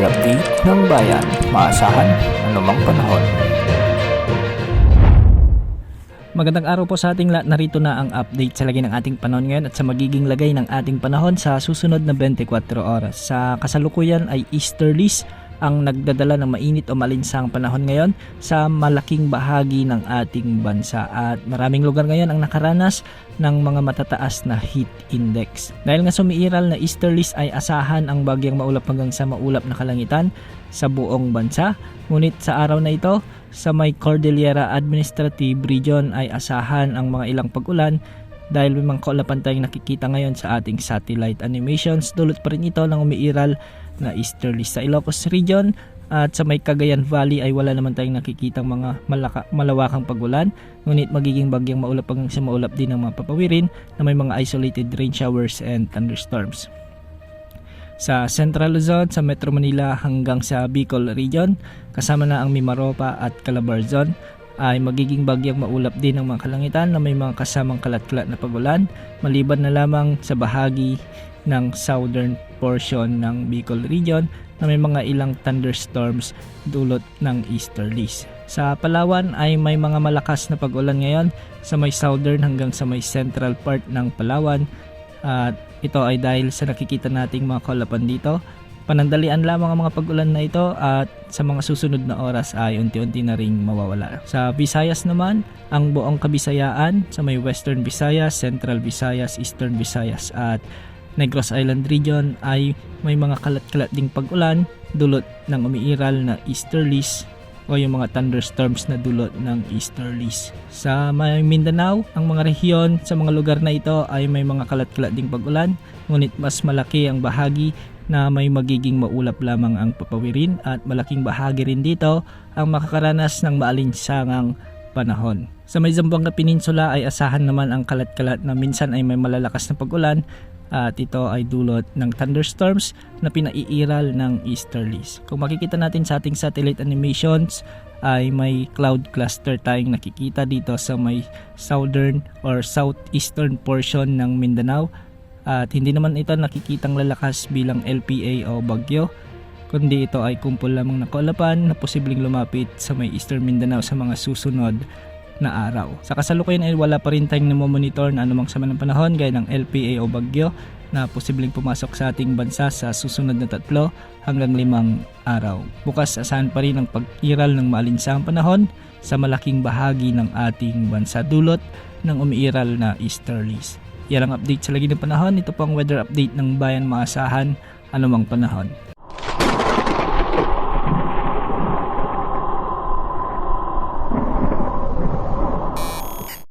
update ng bayan, maasahan anumang panahon. Magandang araw po sa ating lahat. Narito na ang update sa lagay ng ating panahon ngayon at sa magiging lagay ng ating panahon sa susunod na 24 oras. Sa kasalukuyan ay easterlies ang nagdadala ng mainit o malinsang panahon ngayon sa malaking bahagi ng ating bansa at maraming lugar ngayon ang nakaranas ng mga matataas na heat index. Dahil nga sumiiral na easterlies ay asahan ang bagyang maulap hanggang sa maulap na kalangitan sa buong bansa. Ngunit sa araw na ito, sa may Cordillera Administrative Region ay asahan ang mga ilang pag-ulan dahil may mga kaulapan tayong nakikita ngayon sa ating satellite animations. Dulot pa rin ito ng umiiral na easterlies sa Ilocos Region at sa may Cagayan Valley ay wala naman tayong nakikitang mga malawakang pag-ulan, ngunit magiging bagyang maulap hanggang sa maulap din ang mga papawirin na may mga isolated rain showers and thunderstorms. Sa Central Luzon, sa Metro Manila hanggang sa Bicol Region, kasama na ang Mimaropa at Calabarzon, ay magiging bagyang maulap din ang mga kalangitan na may mga kasamang kalat-kalat na pag-ulan, maliban na lamang sa bahagi ng southern portion ng Bicol Region na may mga ilang thunderstorms dulot ng easterlies. Sa Palawan ay may mga malakas na pag-ulan ngayon sa may southern hanggang sa may central part ng Palawan at ito ay dahil sa nakikita nating mga kaulapan dito. Panandalian lamang ang mga pag-ulan na ito at sa mga susunod na oras ay unti-unti na ring mawawala. Sa Visayas naman, ang buong Kabisayaan sa may Western Visayas, Central Visayas, Eastern Visayas at Negros Island Region ay may mga kalat-kalat ding pag-ulan dulot ng umiiral na easterlies o yung mga thunderstorms na dulot ng easterlies. Sa may Mindanao, ang mga rehiyon sa mga lugar na ito ay may mga kalat-kalat ding pag-ulan, ngunit mas malaki ang bahagi na may magiging maulap lamang ang papawirin at malaking bahagi rin dito ang makakaranas ng maalinsangang panahon. Sa may Zamboanga Peninsula ay asahan naman ang kalat-kalat na minsan ay may malalakas na pag-ulan at ito ay dulot ng thunderstorms na pinaiiral ng easterlies. Kung makikita natin sa ating satellite animations ay may cloud cluster tayong nakikita dito sa may southern or southeastern portion ng Mindanao at hindi naman ito nakikitang lalakas bilang LPA o bagyo, kundi ito ay kumpol lamang na kaulapan na posibleng lumapit sa may Eastern Mindanao sa mga susunod na araw. Sa kasalukuyan ay wala pa rin tayong namomonitor na anumang sama ng panahon gaya ng LPA o bagyo na posibleng pumasok sa ating bansa sa susunod na 3 hanggang 5 araw. Bukas asahan pa rin ang pag-iral ng maalinsang panahon sa malaking bahagi ng ating bansa dulot ng umiiral na easterlies. Yan ang update sa lagi ng panahon. Ito po ang weather update ng bayan, maasahan anumang panahon.